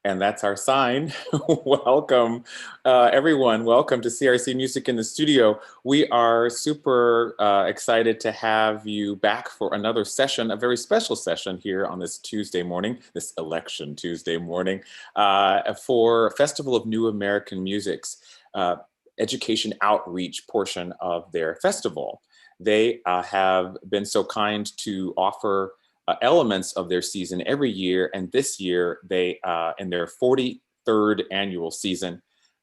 And that's our sign. Welcome, everyone. Welcome to CRC Music in the Studio. We are super excited to have you back for another session, a very special session here on this Tuesday morning, this election Tuesday morning, for Festival of New American Music's education outreach portion of their festival. They have been so kind to offer elements of their season every year, and this year they, in their 43rd annual season,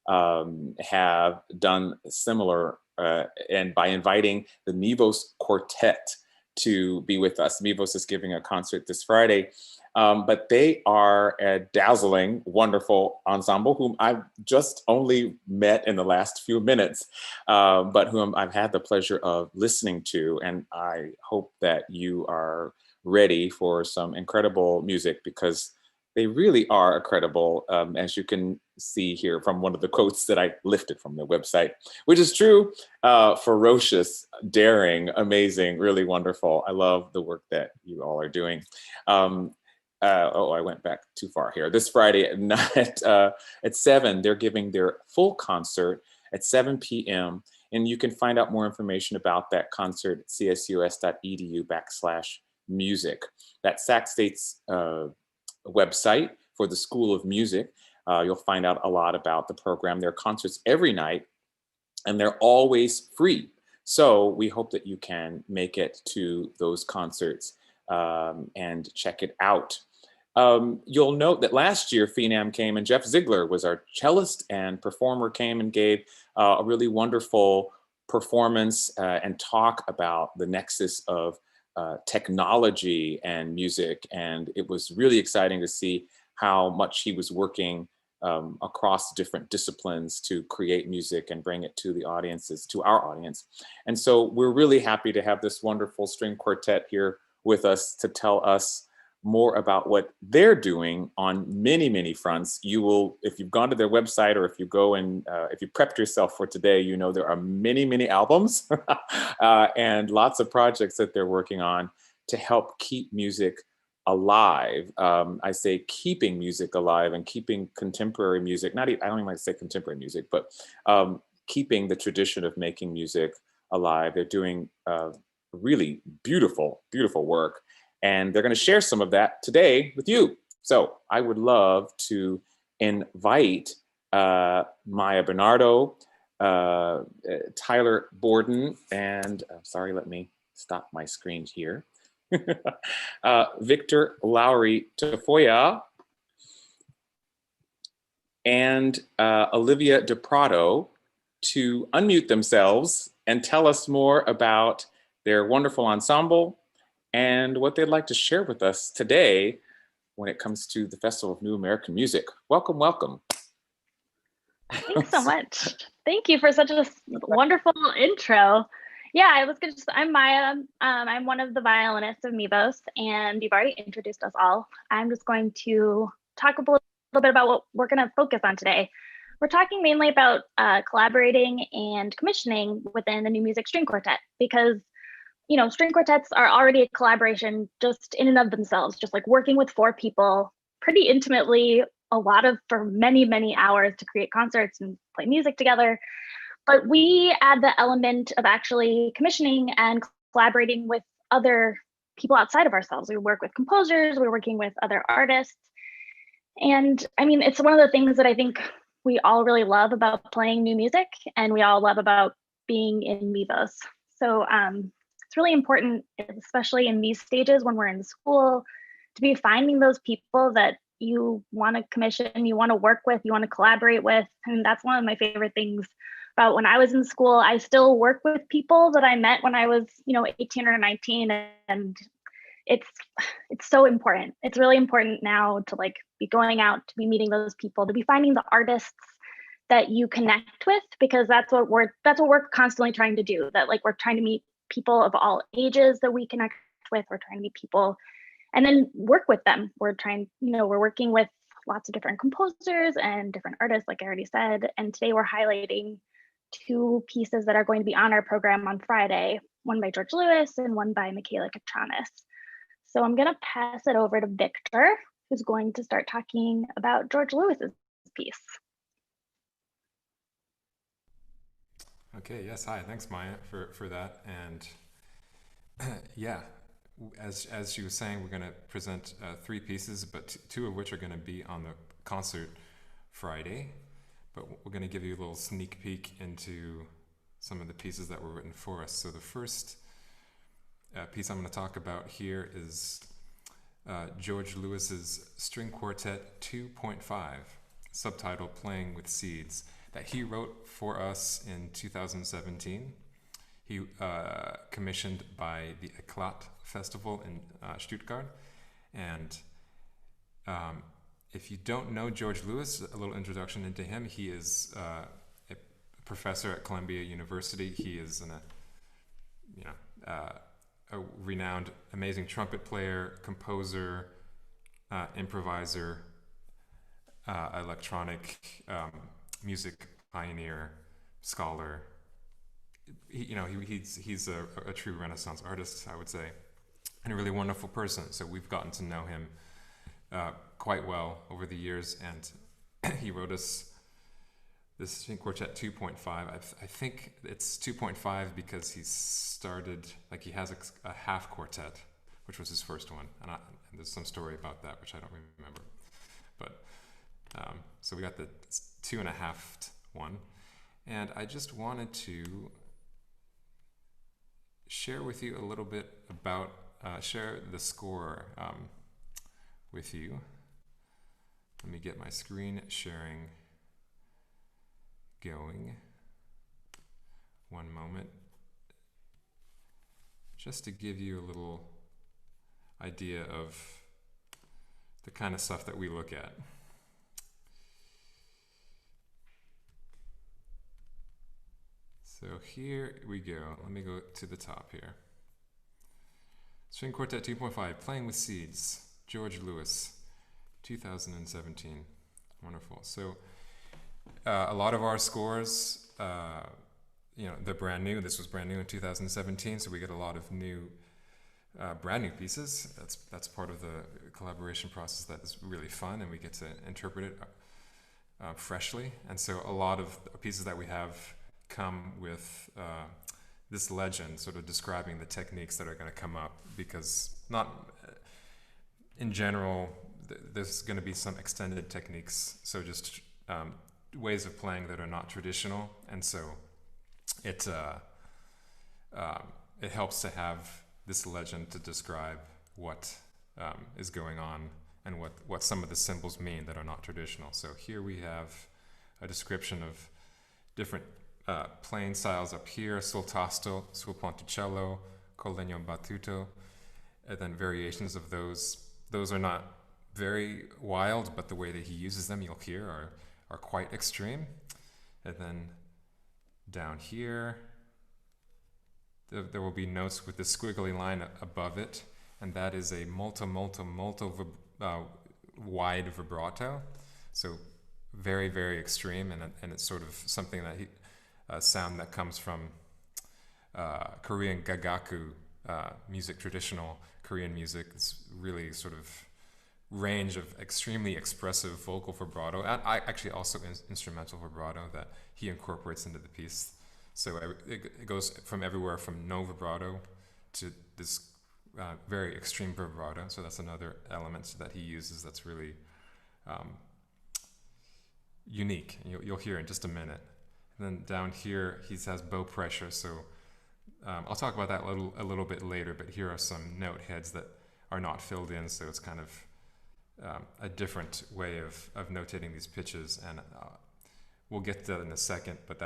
have done similar, and by inviting the Mivos Quartet to be with us. Mivos is giving a concert this Friday, but they are a dazzling, wonderful ensemble whom I've just only met in the last few minutes, but whom I've had the pleasure of listening to, and I hope that you are ready for some incredible music, because they really are incredible, as you can see here from one of the quotes that I lifted from their website, which is true. Ferocious, daring, amazing, really wonderful. I love the work that you all are doing. I went back too far here. This Friday at 7, they're giving their full concert at 7 p.m. And you can find out more information about that concert at csus.edu/music. That's Sac State's website for the School of Music. You'll find out a lot about the program. There are concerts every night, and they're always free. So we hope that you can make it to those concerts and check it out. You'll note that last year FENAM came, and Jeff Ziegler was our cellist and performer, came and gave a really wonderful performance and talk about the nexus of technology and music. And it was really exciting to see how much he was working across different disciplines to create music and bring it to the audiences, to our audience. And so we're really happy to have this wonderful string quartet here with us to tell us more about what they're doing on many, many fronts. You will, if you've gone to their website, or if you go and if you prepped yourself for today, you know there are many, many albums and lots of projects that they're working on to help keep music alive. I say keeping music alive and keeping contemporary music, I don't even like to say contemporary music, but keeping the tradition of making music alive. They're doing really beautiful, beautiful work. And they're going to share some of that today with you. So I would love to invite Maya Bernardo, Tyler Borden, and sorry, let me stop my screen here. Victor Lowry Tafoya, and Olivia DePrado to unmute themselves and tell us more about their wonderful ensemble and what they'd like to share with us today when it comes to the Festival of New American Music. Welcome, welcome. Thanks so much. Thank you for such a wonderful intro. Yeah, I'm Maya. I'm one of the violinists of Mivos, and you've already introduced us all. I'm just going to talk a little bit about what we're going to focus on today. We're talking mainly about collaborating and commissioning within the New Music String Quartet, because string quartets are already a collaboration just in and of themselves, just like working with 4 people pretty intimately, for many, many hours to create concerts and play music together. But we add the element of actually commissioning and collaborating with other people outside of ourselves. We work with composers, we're working with other artists. And I mean, it's one of the things that I think we all really love about playing new music, and we all love about being in Mivos. So it's really important, especially in these stages when we're in school, to be finding those people that you want to commission, you want to work with, you want to collaborate with. And that's one of my favorite things about when I was in school. I still work with people that I met when I was, 18 or 19, and it's so important. It's really important now to be going out, to be meeting those people, to be finding the artists that you connect with, because that's what we're constantly trying to do. That we're trying to meet people of all ages that we connect with. We're trying to meet people and then work with them. We're working with lots of different composers and different artists, like I already said. And today we're highlighting 2 pieces that are going to be on our program on Friday, one by George Lewis and one by Michaela Catranis. So I'm going to pass it over to Victor who's going to start talking about George Lewis's piece. Okay, yes, hi, thanks Maya for that. And yeah, as she was saying, we're going to present 3 pieces, but 2 of which are going to be on the concert Friday. But we're going to give you a little sneak peek into some of the pieces that were written for us. So the first piece I'm going to talk about here is George Lewis's String Quartet 2.5, subtitled Playing with Seeds, that he wrote for us in 2017. He commissioned by the Eclat Festival in Stuttgart. And if you don't know George Lewis, a little introduction into him. He is a professor at Columbia University. He is a renowned, amazing trumpet player, composer, improviser, electronic music pioneer, scholar. He's a true Renaissance artist, I would say, and a really wonderful person. So we've gotten to know him quite well over the years, and he wrote us this String Quartet 2.5. I think it's 2.5 because he started, like, he has a half quartet, which was his first one, and there's some story about that which I don't remember. But so we got the 2.5 one, and I just wanted to share with you a little bit about share the score with you. Let me get my screen sharing going. One moment. Just to give you a little idea of the kind of stuff that we look at. So here we go. Let me go to the top here. String Quartet 2.5, Playing with Seeds, George Lewis, 2017. Wonderful. So a lot of our scores, they're brand new. This was brand new in 2017, so we get a lot of new, brand new pieces. That's part of the collaboration process that is really fun, and we get to interpret it freshly. And so a lot of pieces that we have come with this legend sort of describing the techniques that are going to come up, because not in general there's going to be some extended techniques, so just ways of playing that are not traditional, and so it helps to have this legend to describe what is going on and what some of the symbols mean that are not traditional. So here we have a description of different playing styles up here: sul tasto, sul ponticello, col legno battuto, and then variations of those. Those are not very wild, but the way that he uses them, you'll hear, are quite extreme. And then down here, there will be notes with the squiggly line above it, and that is a molto wide vibrato. So very, very extreme, and it's sort of something that sound that comes from Korean gagaku music, traditional Korean music. It's really sort of range of extremely expressive vocal vibrato, and actually also instrumental vibrato that he incorporates into the piece. So it goes from everywhere from no vibrato to this very extreme vibrato. So that's another element that he uses that's really unique. You'll hear in just a minute. And then down here, he has bow pressure. So I'll talk about that a little bit later, but here are some note heads that are not filled in. So it's kind of a different way of notating these pitches. And we'll get to that in a second, but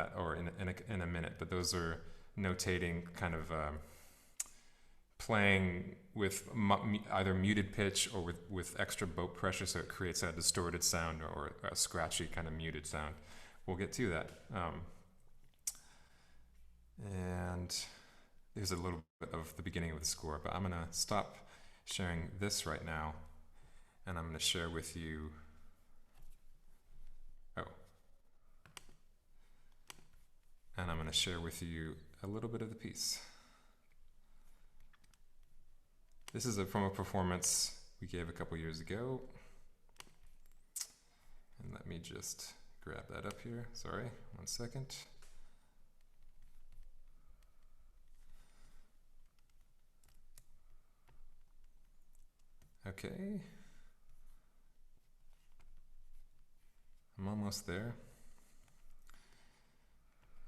in a minute. But those are notating kind of playing with either muted pitch or with extra bow pressure, so it creates a distorted sound or a scratchy kind of muted sound. We'll get to that. And there's a little bit of the beginning of the score, but I'm going to stop sharing this right now, and I'm going to share with you. And I'm going to share with you a little bit of the piece. This is from a performance we gave a couple years ago. let me just grab that up here. Sorry, 1 second. Okay. I'm almost there.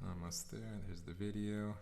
Almost there. There's the video.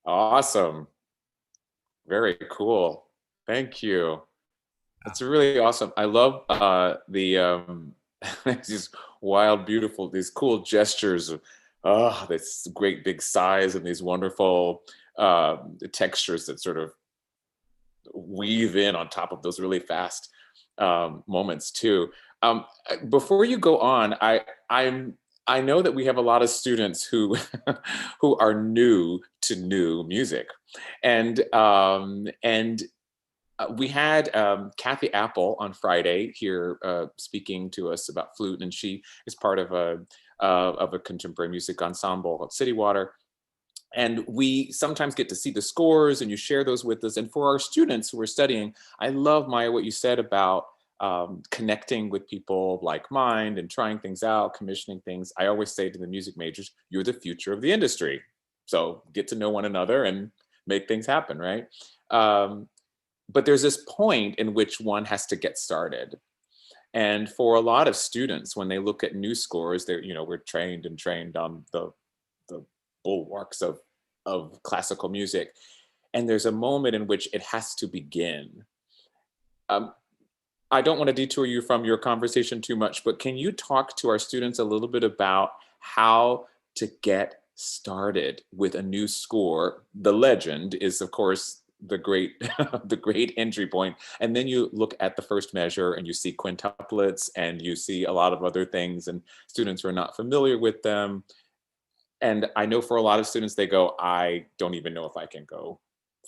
Awesome. Very cool. Thank you. That's really awesome. I love these wild, beautiful, these cool gestures of this great big size and these wonderful textures that sort of weave in on top of those really fast moments too. Before you go on, I know that we have a lot of students who who are new to new music, and we had Kathy Apple on Friday here speaking to us about flute, and she is part of a contemporary music ensemble called City Water. And we sometimes get to see the scores, and you share those with us. And for our students who are studying, I love, Maya, what you said about connecting with people like mind and trying things out, commissioning things. I always say to the music majors, you're the future of the industry. So get to know one another and make things happen, right? But there's this point in which one has to get started. And for a lot of students, when they look at new scores, they're, we're trained on the bulwarks of classical music. And there's a moment in which it has to begin. I don't want to detour you from your conversation too much, but can you talk to our students a little bit about how to get started with a new score? The legend is, of course, the great the great entry point, and then you look at the first measure and you see quintuplets and you see a lot of other things, and students who are not familiar with them. And I know for a lot of students, they go, I don't even know if I can go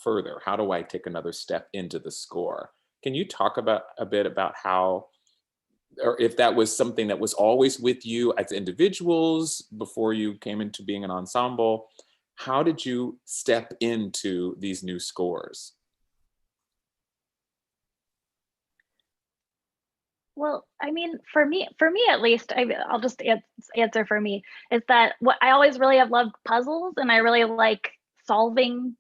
further. How do I take another step into the score? Can you talk about a bit about how, or if that was something that was always with you as individuals before you came into being an ensemble? How did you step into these new scores? Well, I mean, for me at least, I'll just answer for me, is that what I always really have loved puzzles, and I really like solving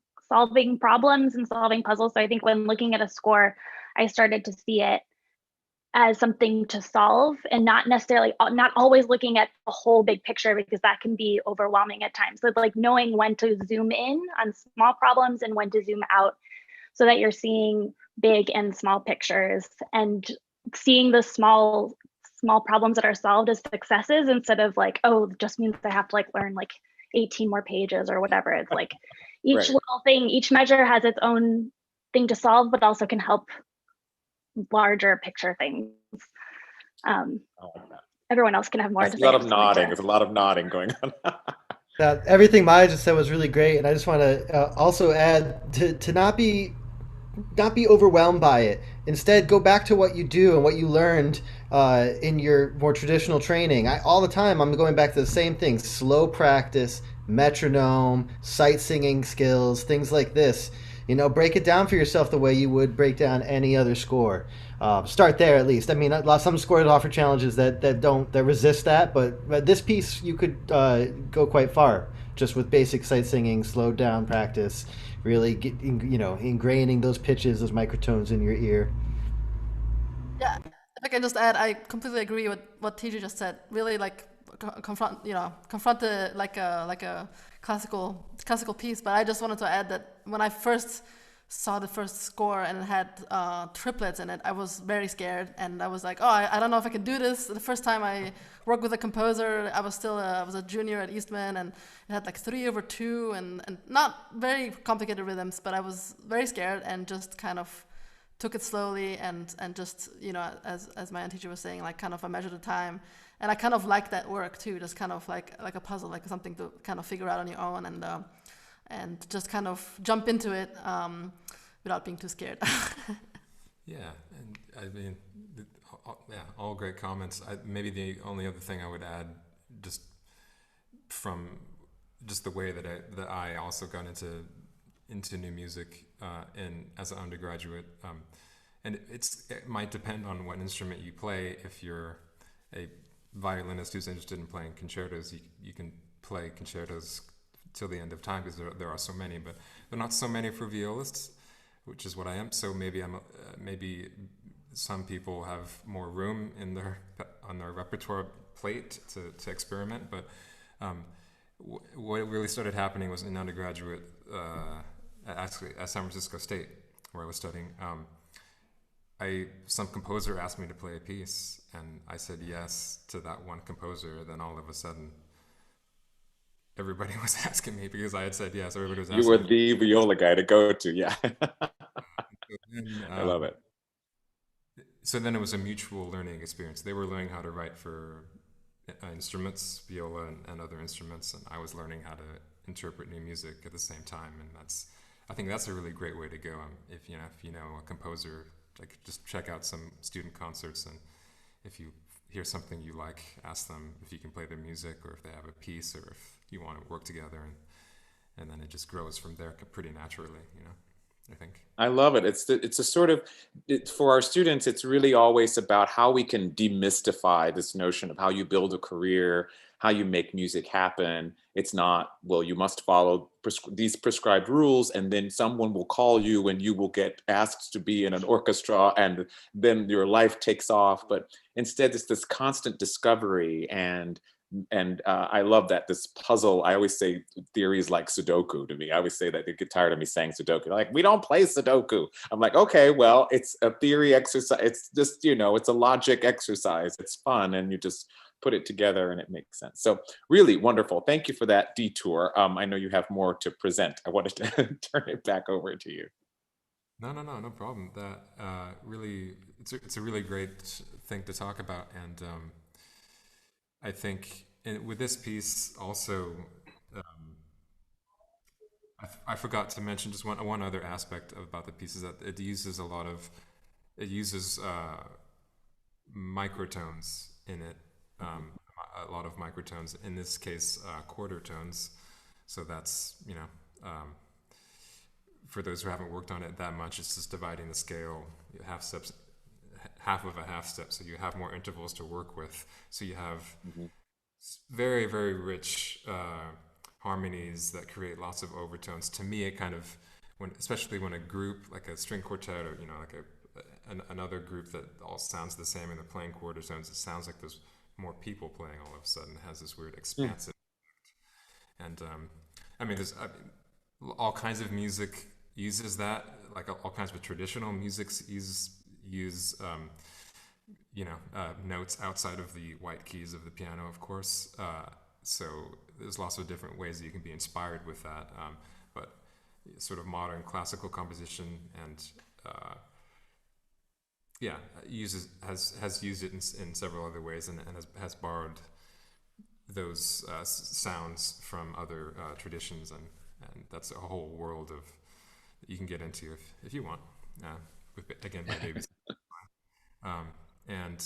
problems and solving puzzles. So I think when looking at a score, I started to see it as something to solve, and not necessarily, not always looking at the whole big picture, because that can be overwhelming at times. So like knowing when to zoom in on small problems and when to zoom out, so that you're seeing big and small pictures, and seeing the small problems that are solved as successes, instead of like, oh, it just means I have to like learn like 18 more pages or whatever. It's like each Right. little thing, each measure has its own thing to solve, but also can help larger picture things. Everyone else can have more That's to a say. lot of nodding. There's a lot of nodding going on. Everything Maya just said was really great, and I just want to also add to not be overwhelmed by it. Instead, go back to what you do and what you learned in your more traditional training. All the time, I'm going back to the same things: slow practice, metronome, sight singing skills, things like this. Break it down for yourself the way you would break down any other score. Start there at least. I mean, some scores offer challenges that resist that, but this piece you could go quite far just with basic sight singing, slowed down practice, really ingraining those pitches, those microtones in your ear. Yeah, if I can just add, I completely agree with what TJ just said. Really, like confront the like a classical piece. But I just wanted to add that when I first saw the first score and it had triplets in it, I was very scared, and I was like, oh, I don't know if I can do this. The first time I worked with a composer, I was a junior at Eastman, and it had like 3/2 and not very complicated rhythms, but I was very scared and just kind of took it slowly and just, as my teacher was saying, like kind of a measure at a time. And I kind of like that work too, just kind of like a puzzle, like something to kind of figure out on your own, and just kind of jump into it without being too scared. Yeah, and I mean, all great comments. Maybe the only other thing I would add, just from just the way that I also got into new music as an undergraduate, and it might depend on what instrument you play. If you're a violinist who's interested in playing concertos, you can play concertos till the end of time, because there are so many, but there are not so many for violists, which is what I am. So maybe some people have more room on their repertoire plate to experiment. But what really started happening was in undergraduate, actually at San Francisco State, where I was studying. Some composer asked me to play a piece, and I said yes to that one composer. Then all of a sudden, everybody was asking me, because I had said yes. Everybody was asking. You were the viola guy to go to, yeah. I love it. So then it was a mutual learning experience. They were learning how to write for instruments, viola and other instruments, and I was learning how to interpret new music at the same time. And I think that's a really great way to go. If you know a composer, like just check out some student concerts, and if you hear something you like, ask them if you can play their music, or if they have a piece, or if you want to work together, and then it just grows from there pretty naturally, I think. I love it. It's a sort of, for our students, it's really always about how we can demystify this notion of how you build a career, how you make music happen. It's not, well, you must follow these prescribed rules, and then someone will call you and you will get asked to be in an orchestra, and then your life takes off. But instead, it's this constant discovery. And I love that this puzzle. I always say theories like Sudoku to me. I always say that they get tired of me saying Sudoku. Like, we don't play Sudoku. I'm like, okay, well, it's a theory exercise. It's just, it's a logic exercise. It's fun, and you just put it together and it makes sense. So really wonderful. Thank you for that detour. I know you have more to present. I wanted to turn it back over to you. No problem. That really, it's a really great thing to talk about, and I think with this piece also, I forgot to mention just one other aspect about the piece is that it uses microtones in it, a lot of microtones. In this case, quarter tones. So that's for those who haven't worked on it that much, it's just dividing the scale, half steps, half of a half step, so you have more intervals to work with. So you have very, very rich harmonies that create lots of overtones. To me, it kind of, especially when a group like a string quartet, or like another group that all sounds the same and they're playing quarter tones, it sounds like there's more people playing all of a sudden. It has this weird expansive and there's all kinds of music uses that, like all kinds of traditional musics use notes outside of the white keys of the piano, of course. So there's lots of different ways that you can be inspired with that. But sort of modern classical composition and has used it in several other ways, and has borrowed those sounds from other traditions, and that's a whole world of that you can get into if you want. Again, my babies. And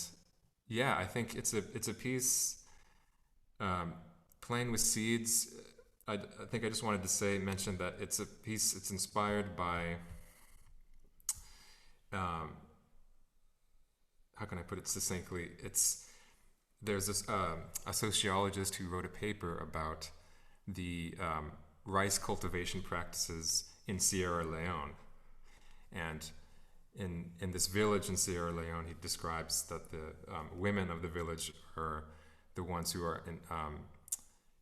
yeah, I think it's a piece. Playing with Seeds, I think I just wanted to mention that it's a piece. It's inspired by. How can I put it succinctly? There's this a sociologist who wrote a paper about the rice cultivation practices in Sierra Leone, and in this village in Sierra Leone, he describes that the women of the village are the ones who are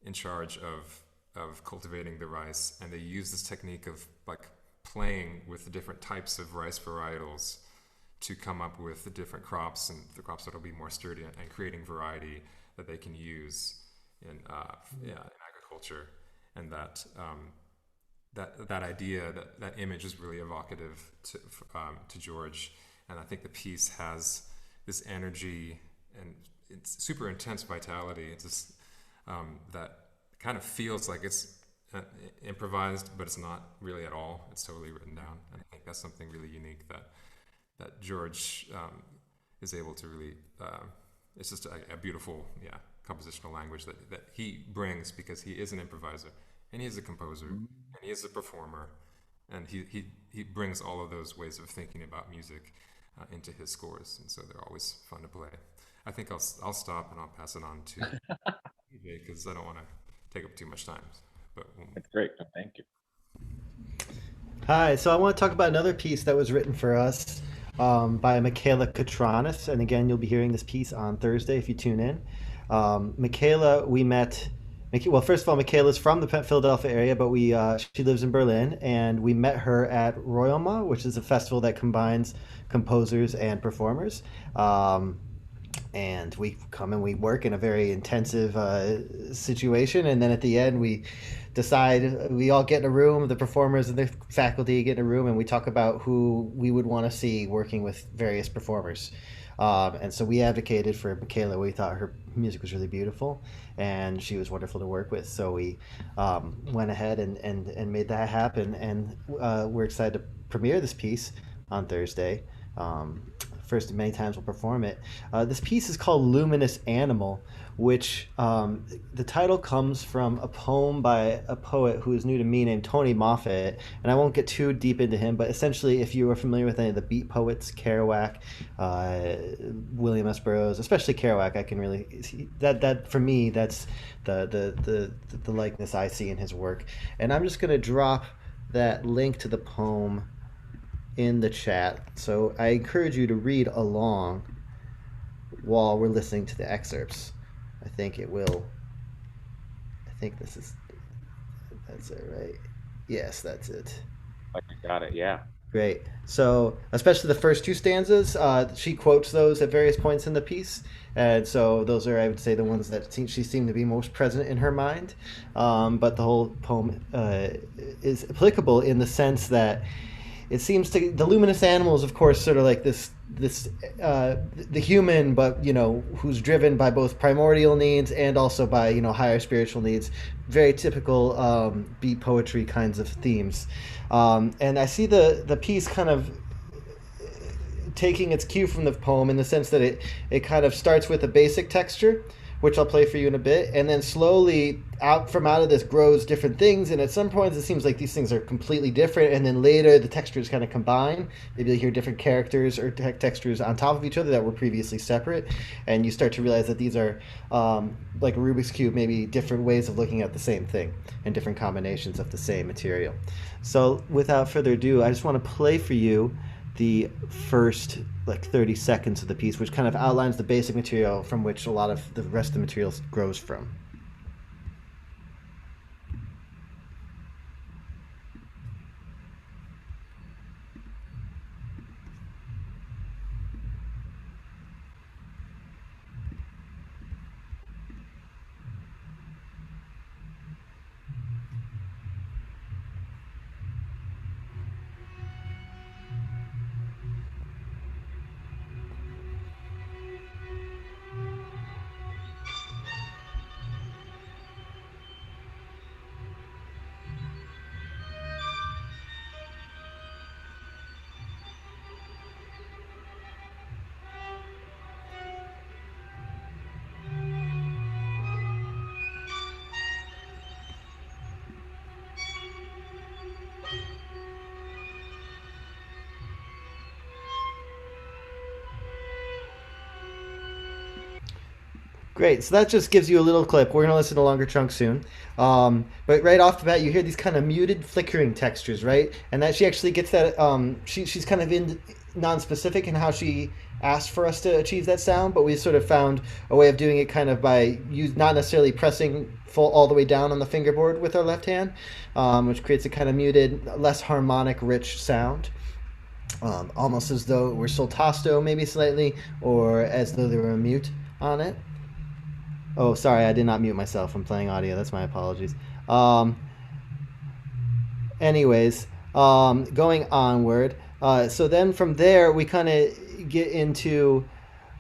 in charge of cultivating the rice, and they use this technique of like playing with the different types of rice varietals to come up with the different crops, and the crops that will be more sturdy, and creating variety that they can use in agriculture. And that idea, that image is really evocative to George. And I think the piece has this energy and it's super intense vitality. It's just that kind of feels like it's improvised, but it's not really at all. It's totally written down. And I think that's something really unique that George is able to really, it's just a beautiful, compositional language that he brings, because he is an improviser, and he is a composer, and he is a performer, and he brings all of those ways of thinking about music into his scores, and so they're always fun to play. I think I'll stop and I'll pass it on to EJ, because I don't want to take up too much time. But that's great. Thank you. Hi, so I want to talk about another piece that was written for us by Michaela Katranis, and again, you'll be hearing this piece on Thursday if you tune in. Michaela, we met. Well, first of all, Michaela's from the Philadelphia area, but she lives in Berlin, and we met her at Royalma, which is a festival that combines composers and performers. And we come and we work in a very intensive situation, and then at the end we decide, we all get in a room, the performers and the faculty get in a room, and we talk about who we would want to see working with various performers. And so we advocated for Michaela. We thought her music was really beautiful, and she was wonderful to work with. So we went ahead and made that happen, and we're excited to premiere this piece on Thursday first of many times we'll perform it. This piece is called Luminous Animal, which the title comes from a poem by a poet who is new to me named Tony Moffat. And I won't get too deep into him, but essentially, if you are familiar with any of the beat poets, Kerouac, William S. Burroughs, especially Kerouac, I can really that for me that's the likeness I see in his work. And I'm just going to drop that link to the poem in the chat. So I encourage you to read along while we're listening to the excerpts. I think it will. I think that's it, right? Yes, that's it. I got it. Yeah. Great. So, especially the first two stanzas, she quotes those at various points in the piece. And so, those are, I would say, the ones that she seemed to be most present in her mind. But the whole poem is applicable in the sense that it seems to the luminous animals, of course, sort of like this the human, but who's driven by both primordial needs and also by higher spiritual needs. Very typical beat poetry kinds of themes, and I see the piece kind of taking its cue from the poem in the sense that it kind of starts with a basic texture, which I'll play for you in a bit, and then slowly out of this grows different things, and at some points it seems like these things are completely different, and then later the textures kind of combine. Maybe you'll hear different characters or textures on top of each other that were previously separate, and you start to realize that these are like a Rubik's Cube, maybe different ways of looking at the same thing and different combinations of the same material. So without further ado, I just want to play for you the first 30 seconds of the piece, which kind of outlines the basic material from which a lot of the rest of the material grows from. Great. So that just gives you a little clip. We're going to listen to a longer chunk soon. But right off the bat, you hear these kind of muted flickering textures, right? And that she actually gets that. She's kind of non-specific in how she asked for us to achieve that sound, but we sort of found a way of doing it kind of by not necessarily pressing full all the way down on the fingerboard with our left hand, which creates a kind of muted, less harmonic, rich sound. Almost as though it were soltasto, maybe slightly, or as though there were a mute on it. Oh, sorry, I did not mute myself. I'm playing audio. That's my apologies. Anyways, going onward. So then from there, we kind of get into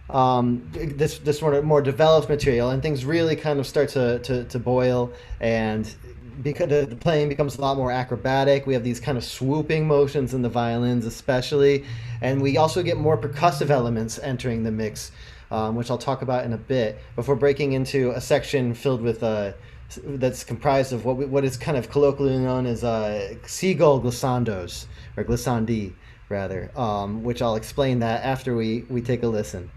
this sort of more developed material, and things really kind of start to boil, and because the playing becomes a lot more acrobatic. We have these kind of swooping motions in the violins especially, and we also get more percussive elements entering the mix, which I'll talk about in a bit, before breaking into a section filled with that's comprised of what is kind of colloquially known as seagull glissandos, or glissandi rather, which I'll explain that after we take a listen.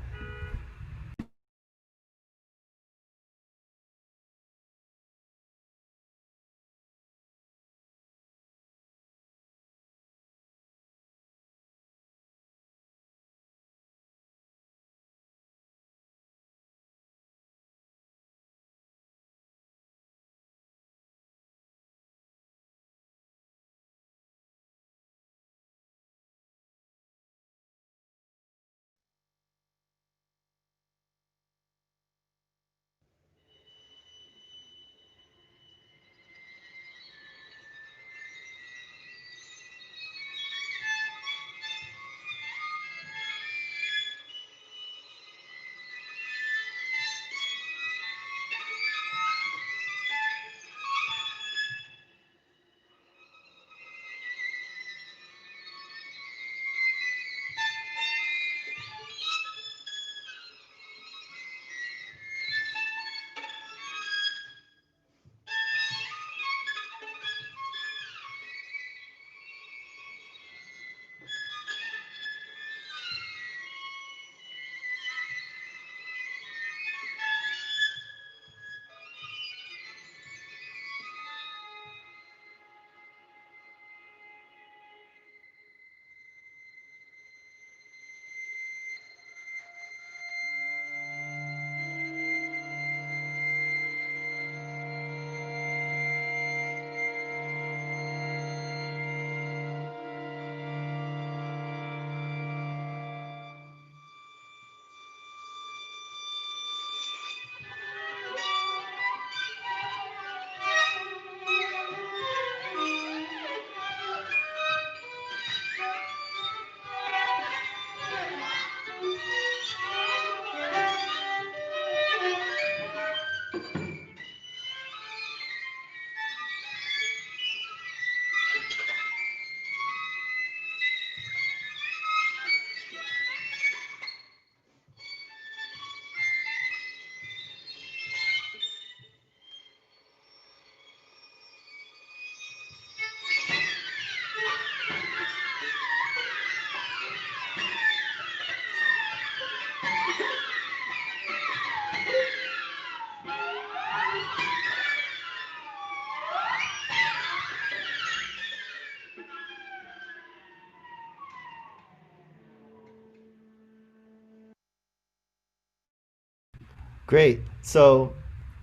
Great. So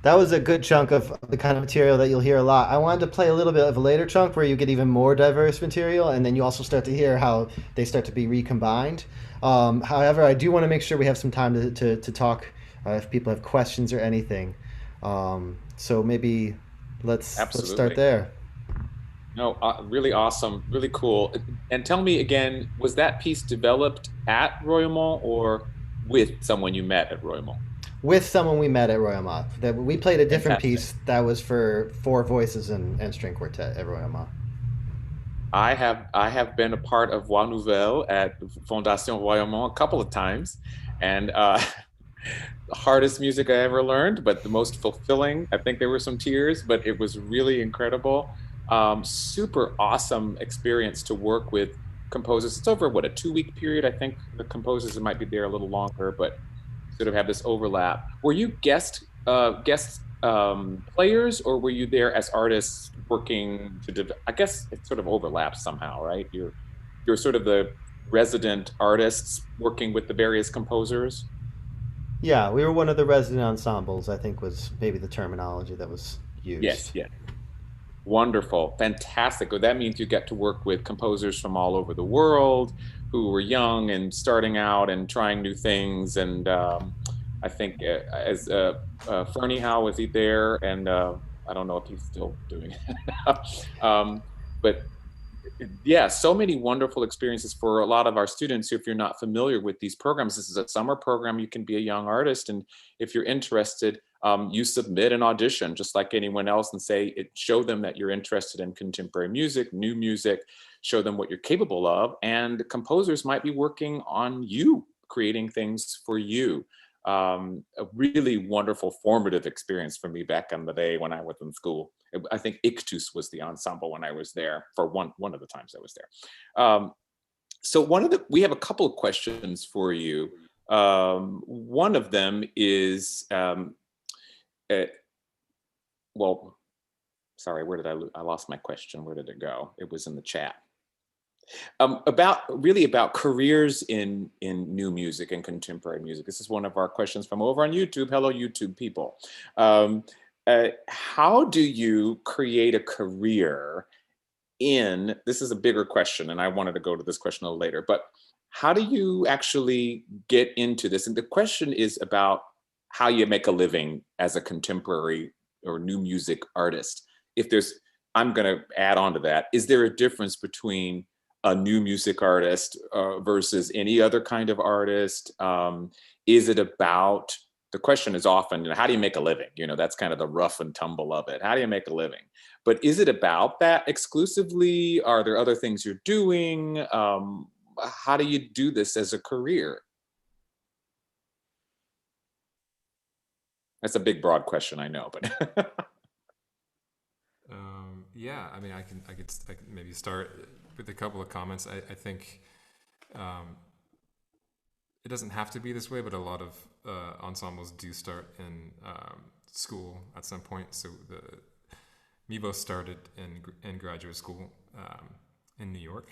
that was a good chunk of the kind of material that you'll hear a lot. I wanted to play a little bit of a later chunk where you get even more diverse material, and then you also start to hear how they start to be recombined. However, I do want to make sure we have some time to talk if people have questions or anything. So maybe let's start Absolutely. there. No, really awesome, really cool. And tell me again, was that piece developed at Royaumont or with someone you met at Royaumont? With someone we met at Royal Ma. That we played a different Fantastic. piece that was for four voices and string quartet at Royal Ma. I have been a part of Voix Nouvelle at Fondation Royaumont a couple of times, and the hardest music I ever learned, but the most fulfilling. I think there were some tears, but it was really incredible. Super awesome experience to work with composers. It's over what, a 2 week period. I think the composers might be there a little longer, but sort of have this overlap. Were you guest players, or were you there as artists working to? I guess it sort of overlaps somehow, right? You're sort of the resident artists working with the various composers. Yeah, we were one of the resident ensembles, I think was maybe the terminology that was Yes, used. yes. Wonderful, fantastic. Well, that means you get to work with composers from all over the world who were young and starting out and trying new things. And I think as Fernie Howe, was he there? And I don't know if he's still doing it. But yeah, so many wonderful experiences for a lot of our students. If you're not familiar with these programs, this is a summer program. You can be a young artist, and if you're interested, you submit an audition just like anyone else, and show them that you're interested in contemporary music, new music, show them what you're capable of, and composers might be working on you, creating things for you. A really wonderful, formative experience for me back in the day when I was in school. I think Ictus was the ensemble when I was there for one of the times I was there. So we have a couple of questions for you. One of them is, uh, well, sorry, where did I lost my question? Where did it go? It was in the chat. About careers in new music and contemporary music. This is one of our questions from over on YouTube. Hello, YouTube people. How do you create a career in? This is a bigger question, and I wanted to go to this question a little later. But how do you actually get into this? And the question is about how you make a living as a contemporary or new music artist. If there's, I'm going to add on to that. Is there a difference between a new music artist versus any other kind of artist? Is it about, the question is often, how do you make a living? That's kind of the rough and tumble of it. How do you make a living? But is it about that exclusively? Are there other things you're doing? How do you do this as a career? That's a big, broad question, I know, but Yeah, I mean, I could maybe start with a couple of comments. I think it doesn't have to be this way, but a lot of ensembles do start in school at some point. So the Mivos started in graduate school in New York,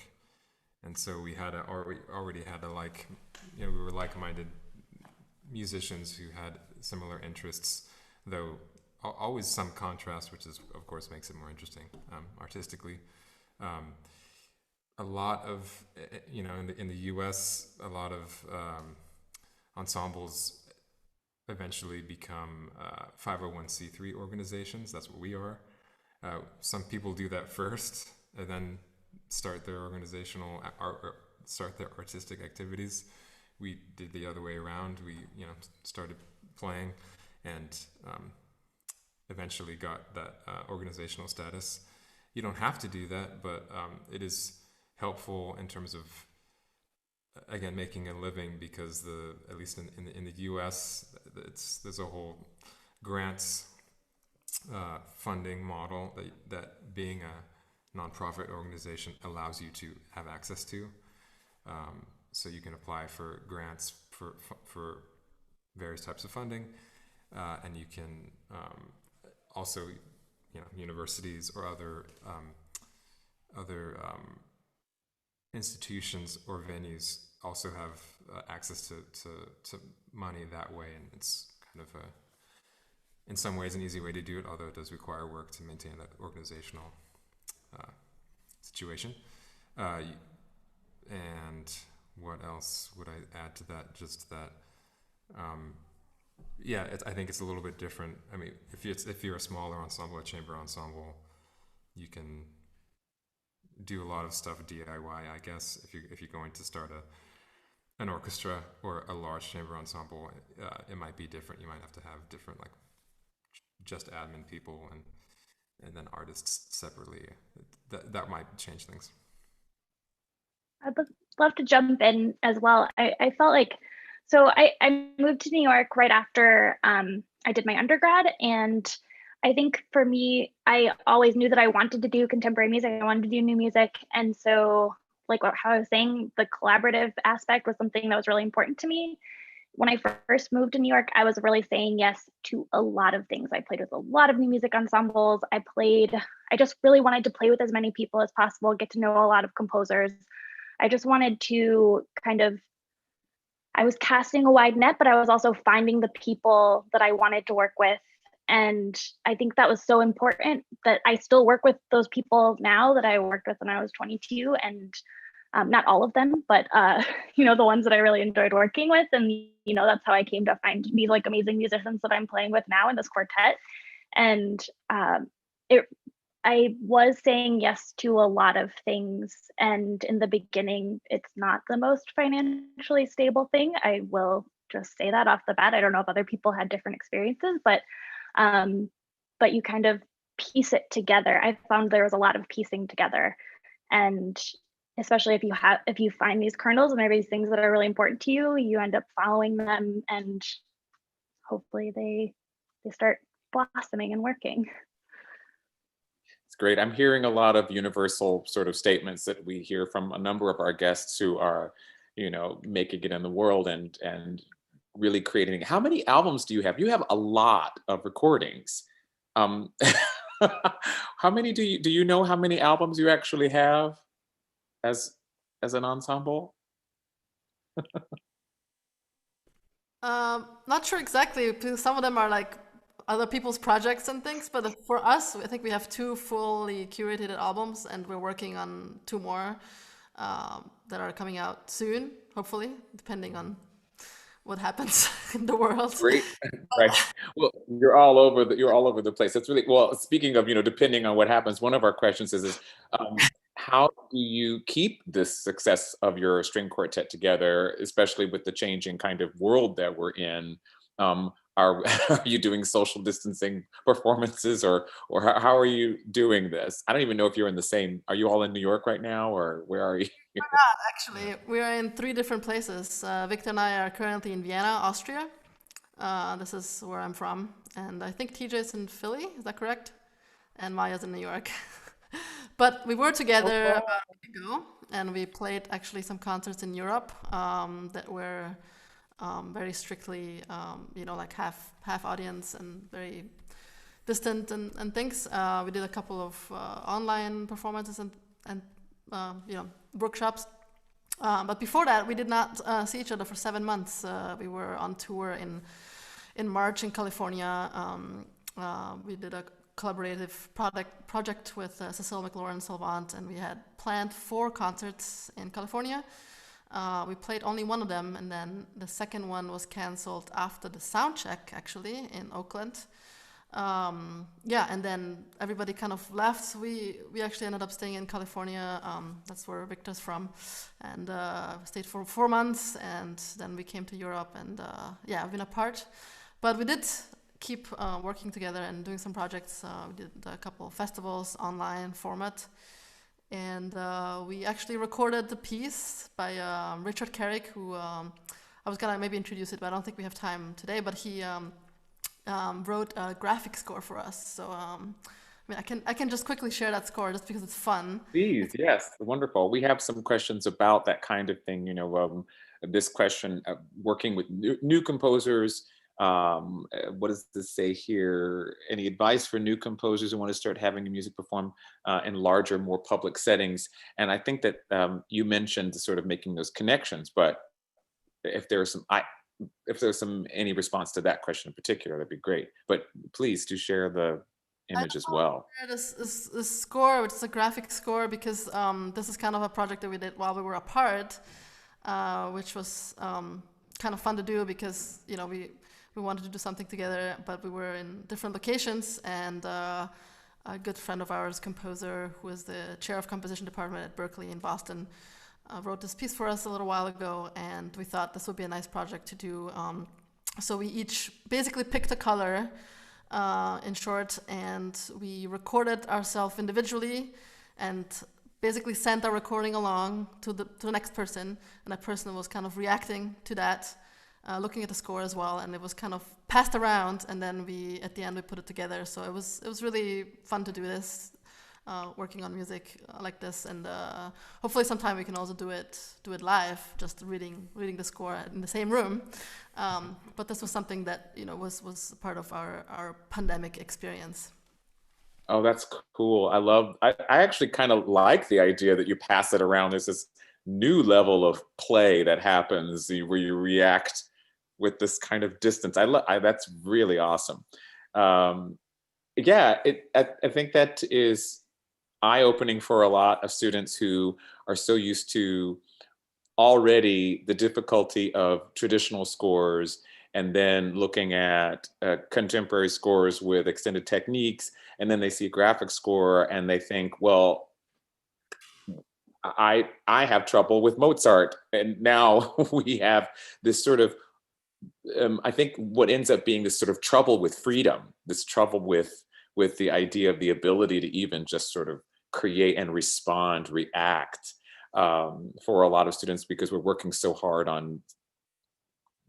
and so we had already had we were like-minded musicians who had similar interests, though always some contrast, which is of course makes it more interesting artistically. A lot of in the U.S., a lot of ensembles eventually become 501c3 organizations. That's what we are. Some people do that first, and then start their start their artistic activities. We did the other way around. We started playing, and eventually got that organizational status. You don't have to do that, but it is helpful in terms of again making a living, because at least in the U.S. there's a whole grants funding model that being a nonprofit organization allows you to have access to. So you can apply for grants for various types of funding, and you can also, universities or other institutions or venues also have access to money that way, and it's kind of in some ways an easy way to do it, although it does require work to maintain that organizational situation. And what else would I add to that? Just that, yeah, I think it's a little bit different. I mean, if you're a smaller ensemble, a chamber ensemble, you can do a lot of stuff DIY, I guess. If you're going to start an orchestra or a large chamber ensemble, it might be different. You might have to have different, like, just admin people and then artists separately. That might change things. I'd love to jump in as well. I felt like, so I moved to New York right after I did my undergrad, and I think for me, I always knew that I wanted to do contemporary music. I wanted to do new music, and so like how I was saying, the collaborative aspect was something that was really important to me. When I first moved to New York, I was really saying yes to a lot of things. I played with a lot of new music ensembles. I just really wanted to play with as many people as possible, get to know a lot of composers. I just wanted to I was casting a wide net, but I was also finding the people that I wanted to work with. And I think that was so important that I still work with those people now that I worked with when I was 22, and not all of them, but the ones that I really enjoyed working with. And that's how I came to find these like amazing musicians that I'm playing with now in this quartet. And I was saying yes to a lot of things, and in the beginning, it's not the most financially stable thing. I will just say that off the bat. I don't know if other people had different experiences, but you kind of piece it together. I found there was a lot of piecing together, and especially if you find these kernels and there are these things that are really important to you, you end up following them, and hopefully they start blossoming and working. It's great. I'm hearing a lot of universal sort of statements that we hear from a number of our guests who are, making it in the world and really creating. How many albums do you have? You have a lot of recordings. How many do you know how many albums you actually have as an ensemble? Not sure exactly, because some of them are like other people's projects and things, but for us, I think we have 2 fully curated albums, and we're working on 2 more that are coming out soon, hopefully, depending on what happens in the world. Great, right. Well, you're all over the place. That's really well. Speaking of, depending on what happens, one of our questions is how do you keep this success of your string quartet together, especially with the changing kind of world that we're in? Are you doing social distancing performances, or how are you doing this? I don't even know if you're in the same. Are you all in New York right now, or where are you? Actually, we are in 3 different places. Victor and I are currently in Vienna, Austria. This is where I'm from, and I think TJ is in Philly. Is that correct? And Maya's in New York. But we were together about a week ago, and we played actually some concerts in Europe that were very strictly, like half audience and very distant and things. We did a couple of online performances and workshops. But before that, we did not see each other for 7 months. We were on tour in March in California. We did a collaborative project with Cecile McLaurin-Salvant, and we had planned 4 concerts in California. We played only one of them, and then the second one was canceled after the sound check, actually, in Oakland. And then everybody kind of left. We actually ended up staying in California. That's where Victor's from, and stayed for 4 months, and then we came to Europe, and we've been apart. But we did keep working together and doing some projects. We did a couple of festivals, online format. And we actually recorded the piece by Richard Carrick, who I was gonna maybe introduce it, but I don't think we have time today. But he wrote a graphic score for us. So I can just quickly share that score just because it's fun. Please, yes, wonderful. We have some questions about that kind of thing. This question, working with new composers. What does this say here? Any advice for new composers who want to start having music performed in larger, more public settings? And I think that you mentioned sort of making those connections, but if there are some, if there's any response to that question in particular, that'd be great. But please do share the image as well. This score, which is a graphic score, because this is kind of a project that we did while we were apart, which was kind of fun to do because we wanted to do something together, but we were in different locations, and a good friend of ours, composer, who is the chair of composition department at Berklee in Boston, wrote this piece for us a little while ago, and we thought this would be a nice project to do. So we each basically picked a color, in short, and we recorded ourselves individually and basically sent our recording along to the next person, and that person was kind of reacting to that, looking at the score as well, and it was kind of passed around, and then at the end we put it together. So it was really fun to do this, working on music like this, and hopefully sometime we can also do it live, just reading the score in the same room. But this was something that was part of our pandemic experience. Oh, that's cool. I actually kind of like the idea that you pass it around. There's this new level of play that happens where you react with this kind of distance. That's really awesome. Yeah, I think that is eye-opening for a lot of students who are so used to already the difficulty of traditional scores, and then looking at contemporary scores with extended techniques, and then they see a graphic score and they think, well, I have trouble with Mozart, and now we have this sort of I think what ends up being this sort of trouble with freedom, this trouble with the idea of the ability to even just sort of create and respond, react, for a lot of students, because we're working so hard on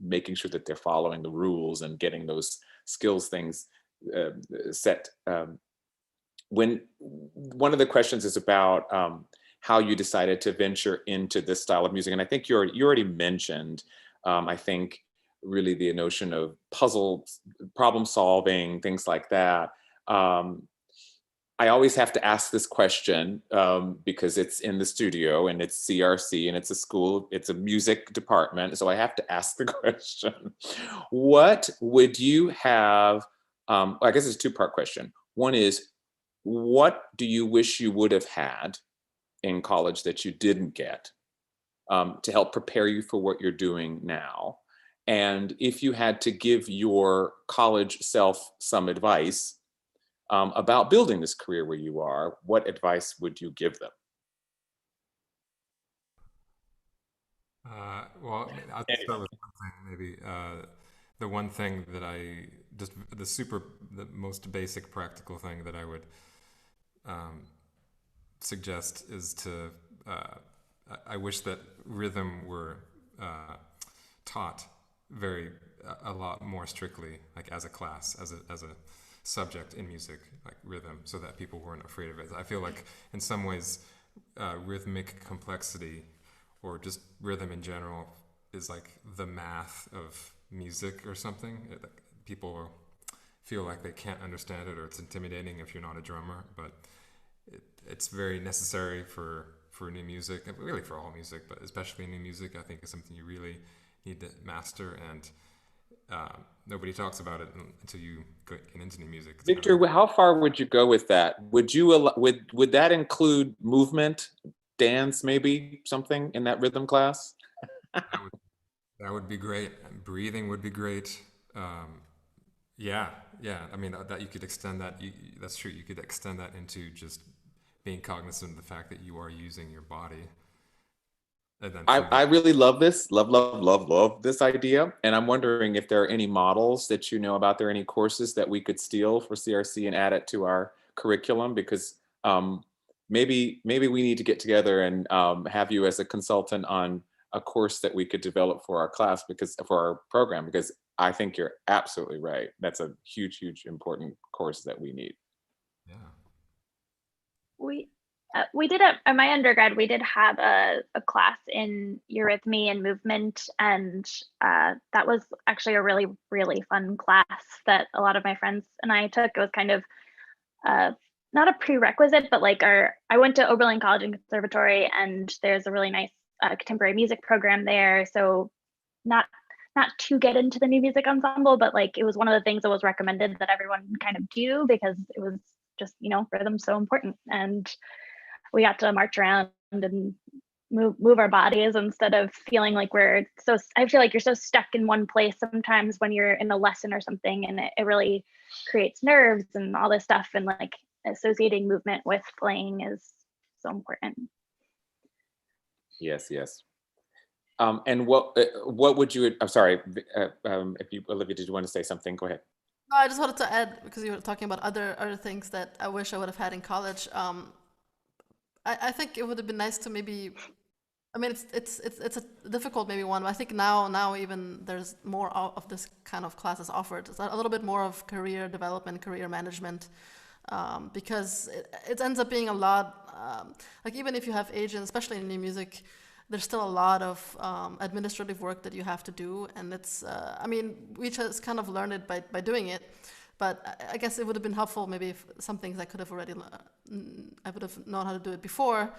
making sure that they're following the rules and getting those skills things set. When one of the questions is about how you decided to venture into this style of music, and I think you already mentioned, I think, really the notion of puzzle problem solving, things like that. I always have to ask this question because it's in the studio and it's CRC and it's a school, it's a music department. So I have to ask the question, what would you have, I guess it's a two-part question. One is, what do you wish you would have had in college that you didn't get to help prepare you for what you're doing now? And if you had to give your college self some advice about building this career where you are, what advice would you give them? Well, I'll start with one thing, maybe. The one thing that the most basic practical thing that I would suggest is to, I wish that rhythm were taught a lot more strictly, like as a class, as a subject in music, like rhythm, so that people weren't afraid of it. I feel like in some ways rhythmic complexity, or just rhythm in general, is like the math of music or something. People feel like they can't understand it, or it's intimidating if you're not a drummer, but it's very necessary for new music, and really for all music, but especially new music. I think is something you really need to master, and nobody talks about it until you get into new music. It's Victor, kind of... how far would you go with that? Would that include movement, dance, maybe something in that rhythm class? That would be great. Breathing would be great. Yeah. I mean, that you could extend that. That's true. You could extend that into just being cognizant of the fact that you are using your body. I really love this. Love this idea. And I'm wondering if there are any models that you know about. There are any courses that we could steal for CRC and add it to our curriculum, because maybe we need to get together and have you as a consultant on a course that we could develop for our class, for our program, because I think you're absolutely right. That's a huge important course that we need. Yeah. We did at my undergrad, we did have a class in eurythmy and movement, and that was actually a really, really fun class that a lot of my friends and I took. It was kind of not a prerequisite, but like I went to Oberlin College and Conservatory, and there's a really nice contemporary music program there. So not not to get into the new music ensemble, but like it was one of the things that was recommended that everyone kind of do because it was just, rhythm's so important. And we got to march around and move our bodies instead of feeling like I feel like you're so stuck in one place sometimes when you're in a lesson or something, and it really creates nerves and all this stuff, and like associating movement with playing is so important. Yes. And what would you? I'm sorry, if you, Olivia, did you want to say something? Go ahead. No, I just wanted to add, because you were talking about other things that I wish I would have had in college. I think it would have been nice to maybe. I mean, it's a difficult maybe one, but I think now even there's more of this kind of classes offered. It's a little bit more of career development, career management, because it ends up being a lot. Like even if you have agents, especially in new music, there's still a lot of administrative work that you have to do, and it's. I mean, we just kind of learned it by doing it. But I guess it would have been helpful maybe if some things I could have already, I would have known how to do it before.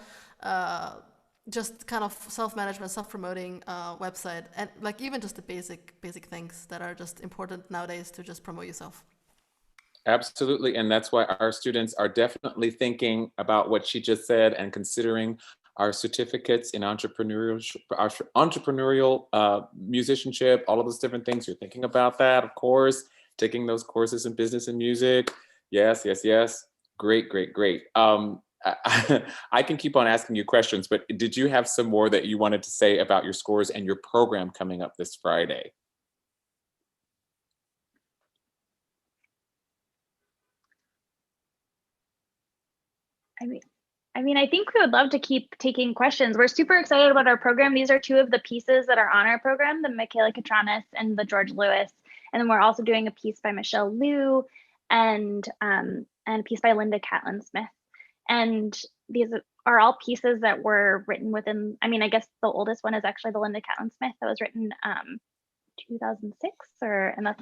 Just kind of self-management, self-promoting website, and like even just the basic things that are just important nowadays to just promote yourself. Absolutely, and that's why our students are definitely thinking about what she just said and considering our certificates in entrepreneurial musicianship, all of those different things. You're thinking about that, of course, taking those courses in business and music. Yes. Great. I can keep on asking you questions, but did you have some more that you wanted to say about your scores and your program coming up this Friday? I think we would love to keep taking questions. We're super excited about our program. These are two of the pieces that are on our program, the Michaela Catranis and the George Lewis. And then we're also doing a piece by Michelle Liu and a piece by Linda Catlin Smith. And these are all pieces that were written within, I guess the oldest one is actually the Linda Catlin Smith that was written 2006, and I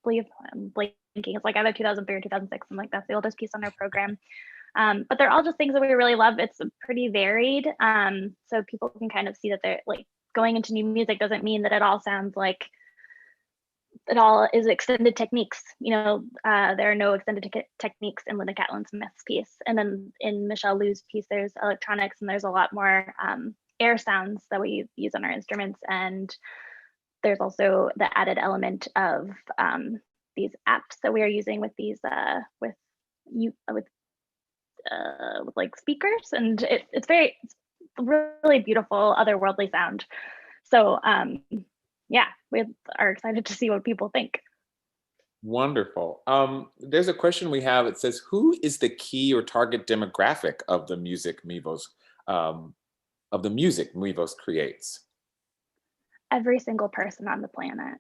believe, I'm blanking, it's like either 2003 or 2006, and like that's the oldest piece on our program. But they're all just things that we really love. It's pretty varied, so people can kind of see that they're like going into new music doesn't mean that it all sounds like it all is extended techniques. There are no extended techniques in Linda Catlin Smith's piece. And then in Michelle Liu's piece, there's electronics and there's a lot more air sounds that we use on our instruments. And there's also the added element of these apps that we are using with these with like speakers, and it's really beautiful otherworldly sound. So yeah, we are excited to see what people think. Wonderful. There's a question we have. It says, who is the key or target demographic of the music Mivos creates? Every single person on the planet.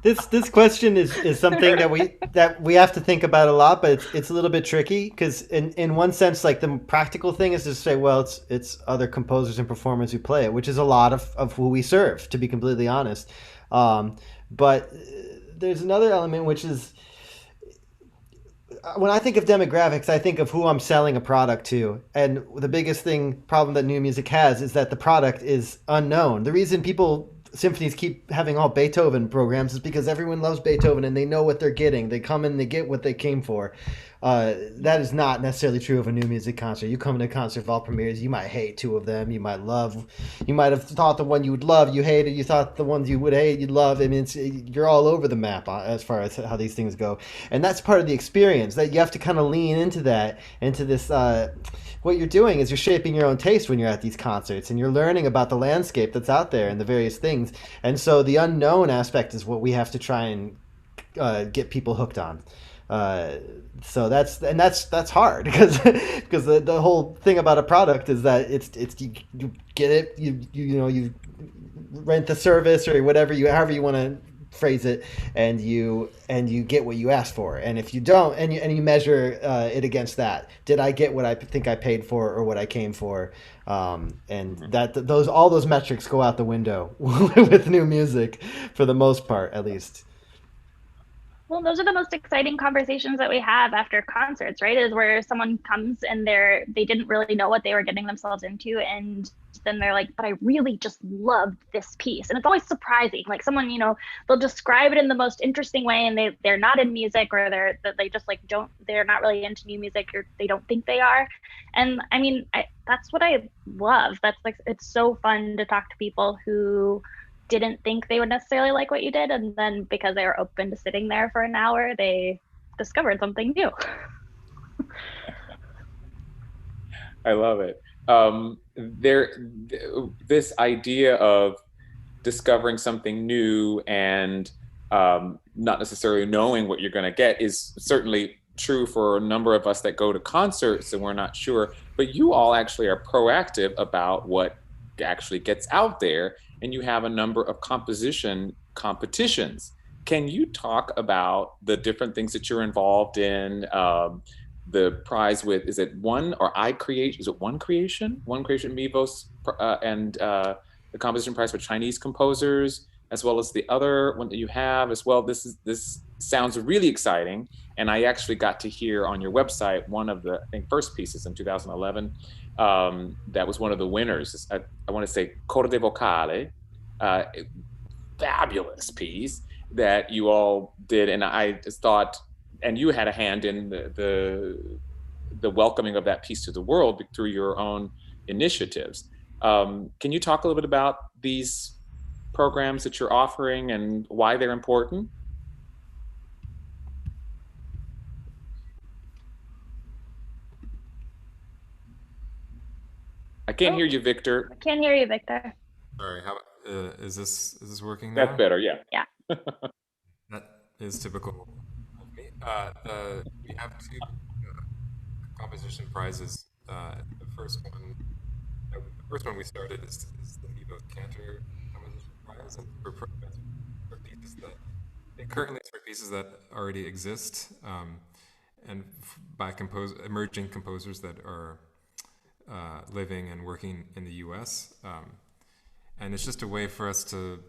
This question is something that we have to think about a lot, but it's a little bit tricky because in one sense, like the practical thing is to say, well, it's other composers and performers who play it, which is a lot of who we serve, to be completely honest. But there's another element, which is when I think of demographics, I think of who I'm selling a product to. And the biggest problem that new music has is that the product is unknown. The reason symphonies keep having all Beethoven programs is because everyone loves Beethoven and they know what they're getting. They come in, they get what they came for. That is not necessarily true of a new music concert. You come to a concert of all premieres, you might hate two of them. You might have thought the one you would love, you hated. You thought the ones you would hate, you'd love. I mean, you're all over the map as far as how these things go. And that's part of the experience, that you have to kind of lean into this. What you're doing is you're shaping your own taste when you're at these concerts, and you're learning about the landscape that's out there and the various things. And so the unknown aspect is what we have to try and get people hooked on. So that's hard because the whole thing about a product is that it's you get it, you rent the service or however you want to phrase it, and you get what you asked for. And if you don't, and you measure it against that, did I get what I think I paid for or what I came for? And all those metrics go out the window with new music, for the most part, at least. Well, those are the most exciting conversations that we have after concerts, right? Is where someone comes and they didn't really know what they were getting themselves into, and then they're like, "But I really just loved this piece." And it's always surprising. Like someone, they'll describe it in the most interesting way, and they're not in music, or they just like they're not really into new music, or they don't think they are. And I mean, that's what I love. That's like it's so fun to talk to people who didn't think they would necessarily like what you did, and then because they were open to sitting there for an hour, they discovered something new. I love it. This idea of discovering something new and not necessarily knowing what you're going to get is certainly true for a number of us that go to concerts and we're not sure. But you all actually are proactive about what actually gets out there, and you have a number of composition competitions. Can you talk about the different things that you're involved in? The prize with, is it one or I create? Is it one creation? One creation Mivos and the composition prize for Chinese composers, as well as the other one that you have as well. This sounds really exciting, and I actually got to hear on your website one of the, I think, first pieces in 2011. That was one of the winners. I want to say Coro de Vocale, fabulous piece that you all did, and I just thought, and you had a hand in the welcoming of that piece to the world through your own initiatives. Can you talk a little bit about these programs that you're offering and why they're important? I can't hear you, Victor. I can't hear you, Victor. Sorry, how is this working now? That's better, yeah. Yeah. That is typical of me. We have two composition prizes. The first one we started is the Mivos Cantor composition prize, and for pieces that currently it's for pieces that already exist, and by emerging composers that are living and working in the U.S. And it's just a way for us to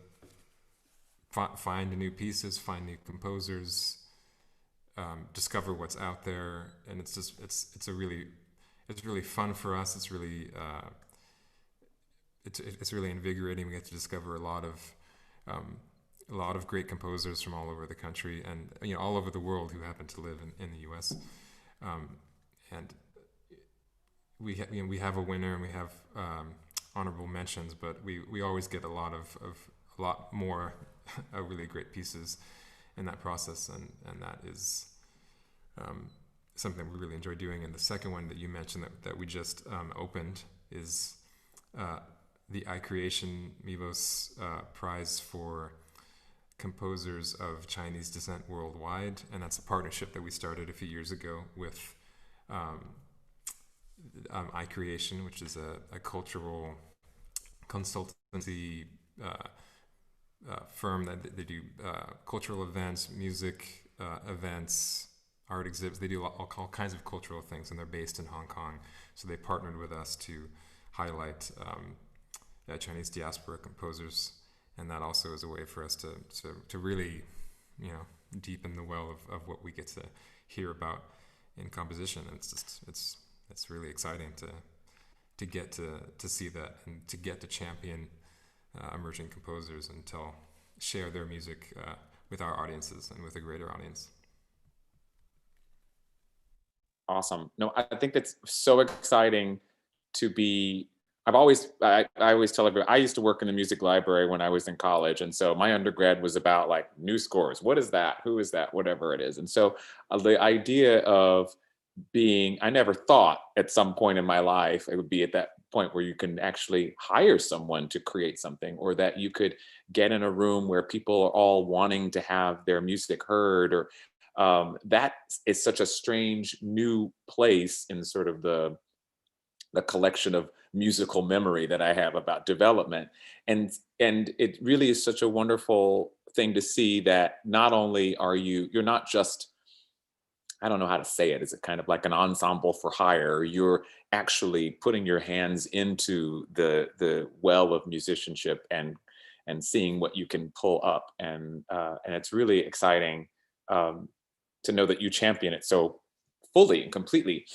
find new pieces, find new composers, discover what's out there, and it's really fun for us. It's really it's really invigorating. We get to discover a lot of great composers from all over the country and all over the world who happen to live in the U.S. And we have a winner and we have honorable mentions, but we always get a lot more really great pieces in that process, and that is something we really enjoy doing. And the second one that you mentioned that we just opened is the iCreation Mivos prize for composers of Chinese descent worldwide, and that's a partnership that we started a few years ago with iCreation, which is a cultural consultancy firm that they do cultural events, music events, art exhibits. They do all kinds of cultural things, and they're based in Hong Kong. So they partnered with us to highlight Chinese diaspora composers, and that also is a way for us to really, deepen the well of what we get to hear about in composition. And it's really exciting to get to see that and to get to champion emerging composers and share their music with our audiences and with a greater audience. Awesome. No, I think that's so exciting to be. I always tell everyone, I used to work in the music library when I was in college. And so my undergrad was about like new scores. What is that? Who is that? Whatever it is. And so the idea of I never thought at some point in my life it would be at that point where you can actually hire someone to create something, or that you could get in a room where people are all wanting to have their music heard, or that is such a strange new place in sort of the collection of musical memory that I have about development. And it really is such a wonderful thing to see that not only are you're not just, I don't know how to say it, is it kind of like an ensemble for hire? You're actually putting your hands into the well of musicianship and seeing what you can pull up. And it's really exciting to know that you champion it so fully and completely.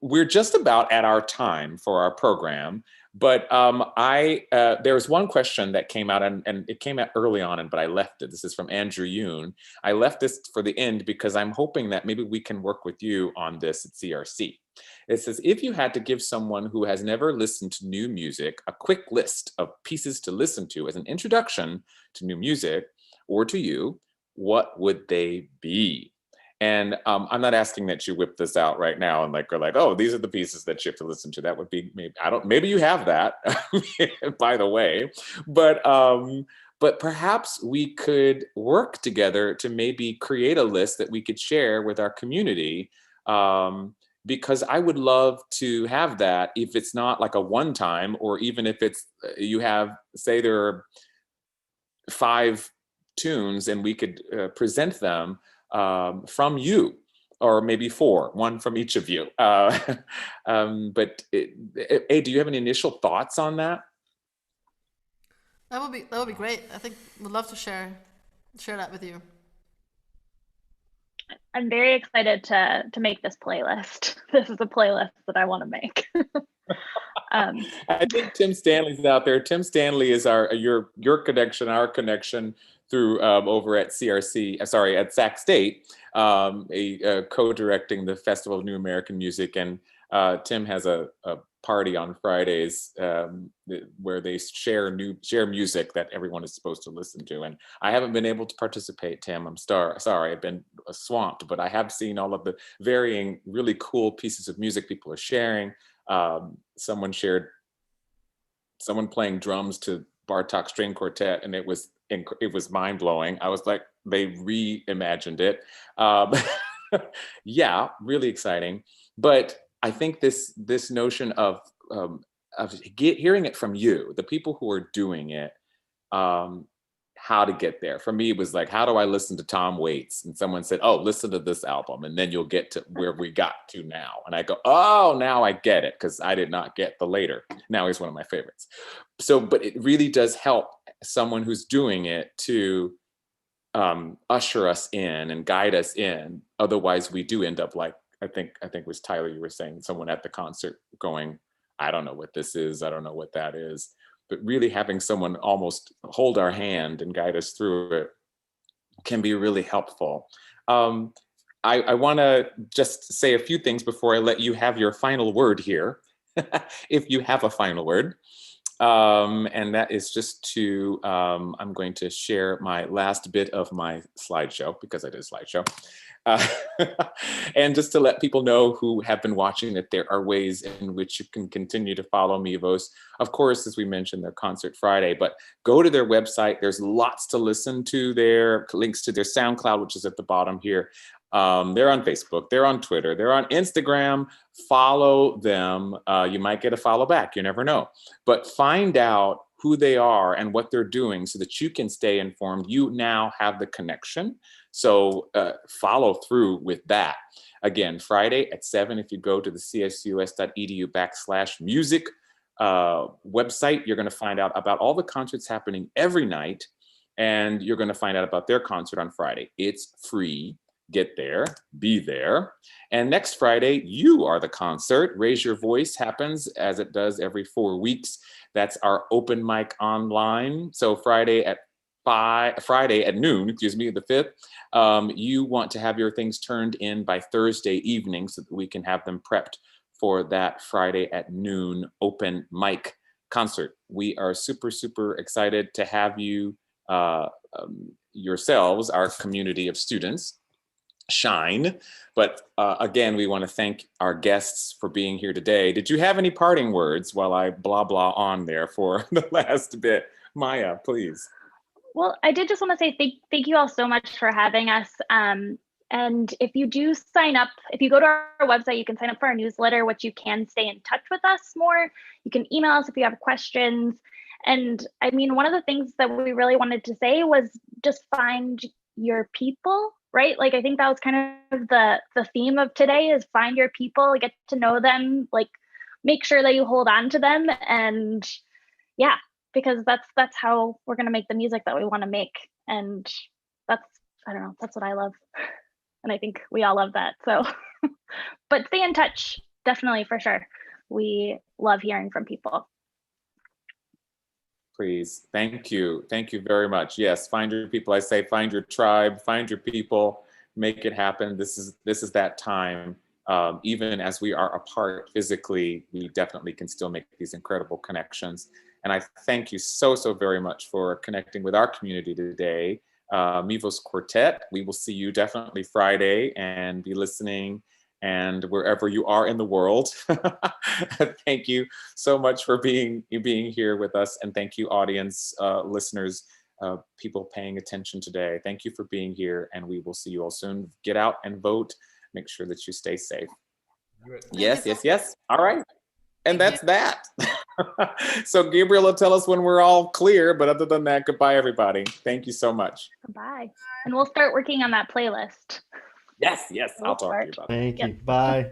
We're just about at our time for our program, but there was one question that came out, and it came out early on, but I left it. This is from Andrew Yoon. I left this for the end because I'm hoping that maybe we can work with you on this at CRC. It says, if you had to give someone who has never listened to new music a quick list of pieces to listen to as an introduction to new music, or to you, what would they be? And I'm not asking that you whip this out right now and go like, oh, these are the pieces that you have to listen to. That would be, maybe you have that, by the way, but perhaps we could work together to maybe create a list that we could share with our community, because I would love to have that, if it's not like a one time, or even if it's, you have, say there are 5 tunes and we could present them from you, or maybe 4, one from each of you. But hey, do you have any initial thoughts on that? That would be great. I think we'd love to share that with you. I'm very excited to make this playlist. This is a playlist that I want to make. I think Tim Stanley's out there. Tim Stanley is your connection, our connection through over at CRC, at Sac State, co-directing the Festival of New American Music. And Tim has a party on Fridays where they share music that everyone is supposed to listen to. And I haven't been able to participate, Tim. I'm sorry, I've been swamped, but I have seen all of the varying really cool pieces of music people are sharing. Someone shared someone playing drums to Bartok String Quartet, and it was mind-blowing. I was like, they reimagined it. Yeah, really exciting. But I think this notion of hearing it from you, the people who are doing it, how to get there. For me, it was like, how do I listen to Tom Waits? And someone said, oh, listen to this album, and then you'll get to where we got to now. And I go, oh, now I get it, because I did not get the later. Now he's one of my favorites. So, but it really does help someone who's doing it to usher us in and guide us in. Otherwise, we do end up like, I think it was Tyler, you were saying, someone at the concert going, I don't know what this is. I don't know what that is. But really having someone almost hold our hand and guide us through it can be really helpful. I want to just say a few things before I let you have your final word here, if you have a final word. And that is just to, I'm going to share my last bit of my slideshow, because I did a slideshow. And just to let people know who have been watching that there are ways in which you can continue to follow Mivos. Of course, as we mentioned, their concert Friday, but go to their website. There's lots to listen to there, links to their SoundCloud, which is at the bottom here. They're on Facebook, they're on Twitter, they're on Instagram. Follow them. You might get a follow back, you never know. But find out who they are and what they're doing so that you can stay informed. You now have the connection. So follow through with that. Again, Friday at 7, if you go to the csus.edu/music website, you're going to find out about all the concerts happening every night. And you're going to find out about their concert on Friday. It's free. Get there, be there. And next Friday, you are the concert. Raise Your Voice happens as it does every 4 weeks. That's our open mic online. So Friday at noon, the 5th, you want to have your things turned in by Thursday evening so that we can have them prepped for that Friday at noon open mic concert. We are super, super excited to have you yourselves, our community of students, shine. But again, we want to thank our guests for being here today. Did you have any parting words while I blah blah on there for the last bit? Maya, please. Well, I did just want to say thank you all so much for having us. And if you do sign up, if you go to our website, you can sign up for our newsletter, which you can stay in touch with us more. You can email us if you have questions. And I mean, one of the things that we really wanted to say was just find your people, right? Like, I think that was kind of the theme of today, is find your people, get to know them, like make sure that you hold on to them. And yeah, because that's how we're going to make the music that we want to make. And that's I don't know, that's what I love. And I think we all love that. So, but stay in touch, definitely, for sure. We love hearing from people. Please. Thank you. Thank you very much. Yes, find your people. I say find your tribe, find your people, make it happen. This is that time. Even as we are apart physically, we definitely can still make these incredible connections. And I thank you so very much for connecting with our community today. Mivos Quartet, we will see you definitely Friday and be listening and wherever you are in the world. Thank you so much for being here with us. And thank you, audience, listeners, people paying attention today. Thank you for being here, and we will see you all soon. Get out and vote. Make sure that you stay safe. Yes. All right. And that's that. So Gabriel will tell us when we're all clear, but other than that, goodbye, everybody. Thank you so much. Goodbye. And we'll start working on that playlist. Yes, I'll talk to you about that. Thank you. Bye.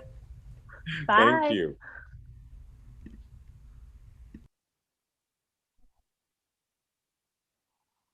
Bye. Thank you.